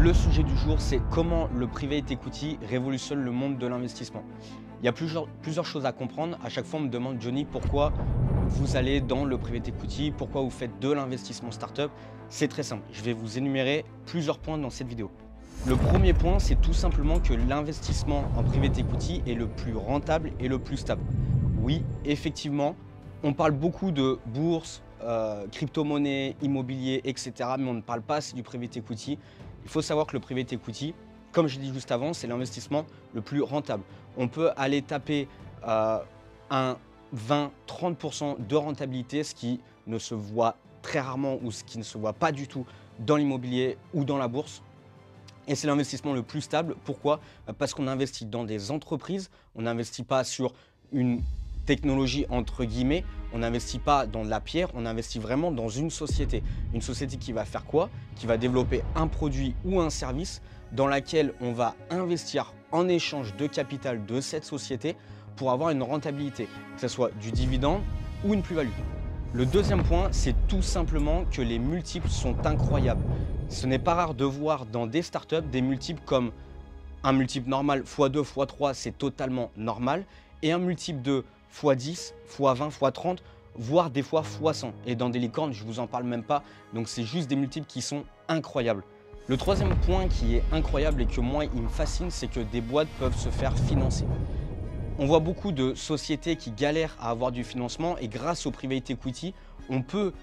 Le sujet du jour, c'est comment le private equity révolutionne le monde de l'investissement. Il y a plusieurs choses à comprendre. À chaque fois, on me demande, Johnny, pourquoi vous allez dans le private equity, pourquoi vous faites de l'investissement startup. C'est très simple. Je vais vous énumérer plusieurs points dans cette vidéo. Le premier point, c'est tout simplement que l'investissement en private equity est le plus rentable et le plus stable. Oui, effectivement, on parle beaucoup de bourse, crypto-monnaie, immobilier, etc. Mais on ne parle pas assez du private equity. Il faut savoir que le private equity, comme je l'ai dit juste avant, c'est l'investissement le plus rentable. On peut aller taper un 20-30% de rentabilité, ce qui ne se voit très rarement ou ce qui ne se voit pas du tout dans l'immobilier ou dans la bourse. Et c'est l'investissement le plus stable. Pourquoi? Parce qu'on investit dans des entreprises, on n'investit pas sur une technologie entre guillemets, on n'investit pas dans de la pierre, on investit vraiment dans une société. Une société qui va faire quoi? Qui va développer un produit ou un service dans laquelle on va investir en échange de capital de cette société pour avoir une rentabilité, que ce soit du dividende ou une plus-value. Le deuxième point, c'est tout simplement que les multiples sont incroyables. Ce n'est pas rare de voir dans des startups des multiples comme un multiple normal x2, x3, c'est totalement normal, et un multiple de x10, x20, x30, voire des fois x100. Et dans des licornes, je ne vous en parle même pas, donc c'est juste des multiples qui sont incroyables. Le troisième point qui est incroyable et que moi il me fascine, c'est que des boîtes peuvent se faire financer. On voit beaucoup de sociétés qui galèrent à avoir du financement et grâce au private equity, on peut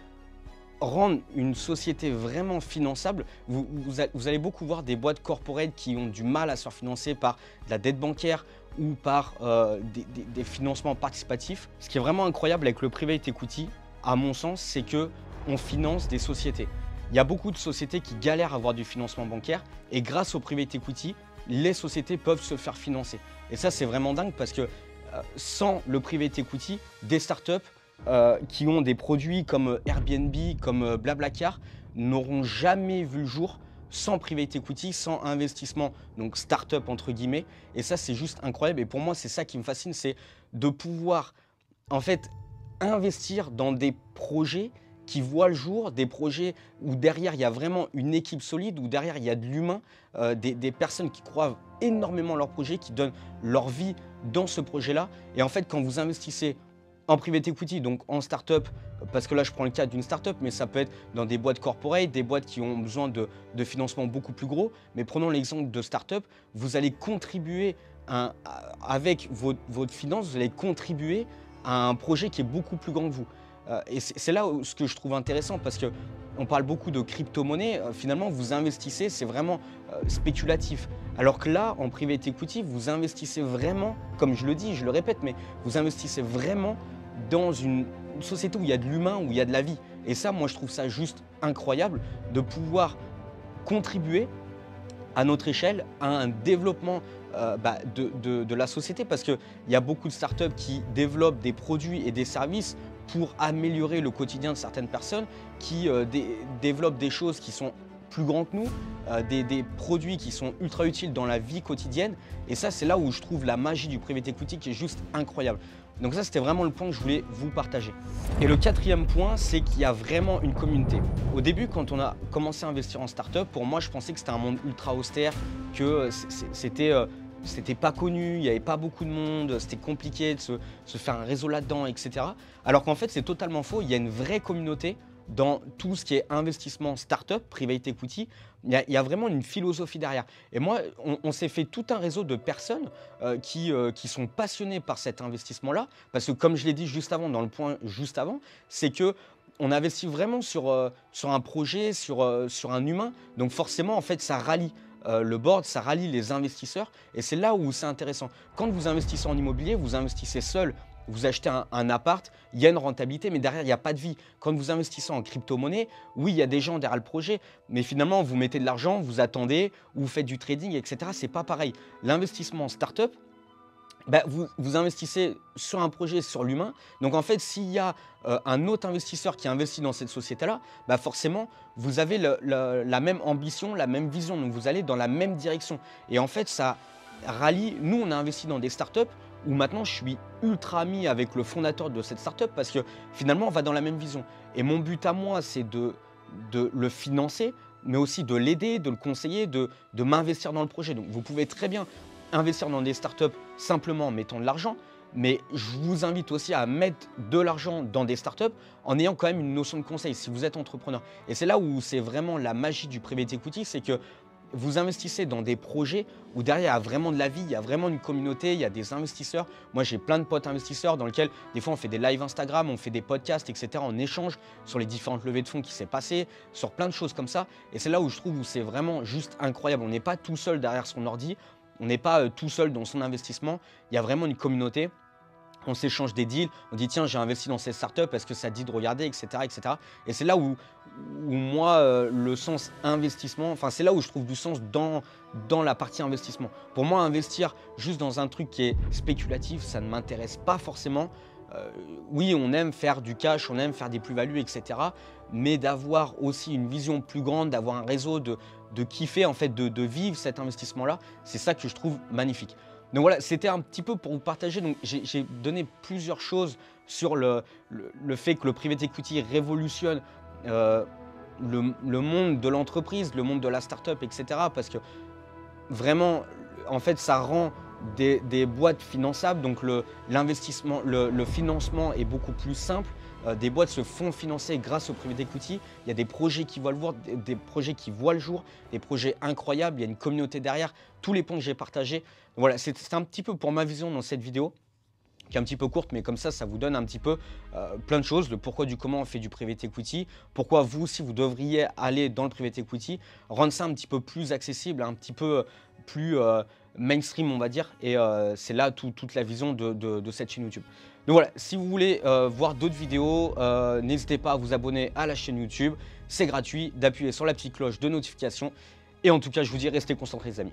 rendre une société vraiment finançable. Vous allez beaucoup voir des boîtes corporate qui ont du mal à se faire financer par de la dette bancaire ou par des financements participatifs. Ce qui est vraiment incroyable avec le private equity, à mon sens, c'est qu'on finance des sociétés. Il y a beaucoup de sociétés qui galèrent à avoir du financement bancaire et grâce au private equity, les sociétés peuvent se faire financer. Et ça, c'est vraiment dingue parce que sans le private equity, des startups qui ont des produits comme Airbnb, comme Blablacar, n'auront jamais vu le jour sans private equity, sans investissement, donc start-up entre guillemets. Et ça, c'est juste incroyable. Et pour moi, c'est ça qui me fascine, c'est de pouvoir en fait investir dans des projets qui voient le jour, des projets où derrière il y a vraiment une équipe solide, où derrière il y a de l'humain, des personnes qui croient énormément leur projet, qui donnent leur vie dans ce projet-là. Et en fait, quand vous investissez en private equity, donc en start-up, parce que là je prends le cas d'une start-up, mais ça peut être dans des boîtes corporate, des boîtes qui ont besoin de financement beaucoup plus gros. Mais prenons l'exemple de start-up, vous allez contribuer avec votre finance, vous allez contribuer à un projet qui est beaucoup plus grand que vous. Et c'est là ce que je trouve intéressant parce qu'on parle beaucoup de crypto-monnaie, finalement vous investissez, c'est vraiment spéculatif. Alors que là, en private equity, vous investissez vraiment, comme je le dis, je le répète, mais vous investissez vraiment dans une société où il y a de l'humain, où il y a de la vie. Et ça, moi je trouve ça juste incroyable de pouvoir contribuer à notre échelle à un développement de la société parce qu'il y a beaucoup de startups qui développent des produits et des services pour améliorer le quotidien de certaines personnes, qui développent des choses qui sont plus grands que nous, des produits qui sont ultra utiles dans la vie quotidienne. Et ça, c'est là où je trouve la magie du private equity qui est juste incroyable. Donc ça, c'était vraiment le point que je voulais vous partager. Et le quatrième point, c'est qu'il y a vraiment une communauté. Au début, quand on a commencé à investir en start-up, pour moi, je pensais que c'était un monde ultra austère, que c'était pas connu, il n'y avait pas beaucoup de monde, c'était compliqué de se faire un réseau là-dedans, etc. Alors qu'en fait, c'est totalement faux. Il y a une vraie communauté dans tout ce qui est investissement start-up, private equity. Il y a vraiment une philosophie derrière. Et moi, on s'est fait tout un réseau de personnes qui sont passionnées par cet investissement-là. Parce que comme je l'ai dit juste avant, dans le point juste avant, c'est qu'on investit vraiment sur un projet, sur un humain. Donc forcément, en fait, ça rallie le board, ça rallie les investisseurs et c'est là où c'est intéressant. Quand vous investissez en immobilier, vous investissez seul, vous achetez un appart, il y a une rentabilité, mais derrière, il n'y a pas de vie. Quand vous investissez en crypto-monnaie, oui, il y a des gens derrière le projet, mais finalement, vous mettez de l'argent, vous attendez, ou vous faites du trading, etc. C'est pas pareil. L'investissement en start-up, vous investissez sur un projet, sur l'humain. Donc en fait, s'il y a un autre investisseur qui investit dans cette société-là, forcément, vous avez la même ambition, la même vision. Donc vous allez dans la même direction. Et en fait, ça rallie. Nous, on a investi dans des startups où maintenant, je suis ultra ami avec le fondateur de cette startup parce que finalement, on va dans la même vision. Et mon but à moi, c'est de le financer, mais aussi de l'aider, de le conseiller, de m'investir dans le projet. Donc vous pouvez très bien investir dans des startups simplement en mettant de l'argent, mais je vous invite aussi à mettre de l'argent dans des startups en ayant quand même une notion de conseil si vous êtes entrepreneur. Et c'est là où c'est vraiment la magie du private equity, c'est que vous investissez dans des projets où derrière il y a vraiment de la vie, il y a vraiment une communauté, il y a des investisseurs. Moi j'ai plein de potes investisseurs dans lesquels des fois on fait des lives Instagram, on fait des podcasts, etc. On échange sur les différentes levées de fonds qui s'est passé, sur plein de choses comme ça. Et c'est là où je trouve où c'est vraiment juste incroyable. On n'est pas tout seul derrière son ordi, on n'est pas tout seul dans son investissement. Il y a vraiment une communauté. On s'échange des deals, on dit tiens j'ai investi dans cette startup, est-ce que ça te dit de regarder, etc. etc. Et c'est là où moi le sens investissement, enfin c'est là où je trouve du sens dans la partie investissement. Pour moi investir juste dans un truc qui est spéculatif, ça ne m'intéresse pas forcément. Oui on aime faire du cash, on aime faire des plus-values, etc. Mais d'avoir aussi une vision plus grande, d'avoir un réseau, de kiffer en fait, de vivre cet investissement-là, c'est ça que je trouve magnifique. Donc voilà, c'était un petit peu pour vous partager. Donc j'ai donné plusieurs choses sur le fait que le private equity révolutionne le monde de l'entreprise, le monde de la startup, etc. Parce que vraiment, en fait, ça rend des boîtes finançables. Donc l'investissement, le financement est beaucoup plus simple. Des boîtes se font financer grâce au private equity. Il y a des projets qui voient le jour, des projets qui voient le jour, des projets incroyables. Il y a une communauté derrière. Tous les points que j'ai partagés. Voilà, c'est un petit peu pour ma vision dans cette vidéo, qui est un petit peu courte, mais comme ça vous donne un petit peu plein de choses, le pourquoi du comment on fait du private equity, pourquoi vous aussi vous devriez aller dans le private equity, rendre ça un petit peu plus accessible, un petit peu plus mainstream on va dire, et c'est là toute la vision de cette chaîne YouTube. Donc voilà, si vous voulez voir d'autres vidéos, n'hésitez pas à vous abonner à la chaîne YouTube, c'est gratuit, d'appuyer sur la petite cloche de notification, et en tout cas je vous dis restez concentrés les amis.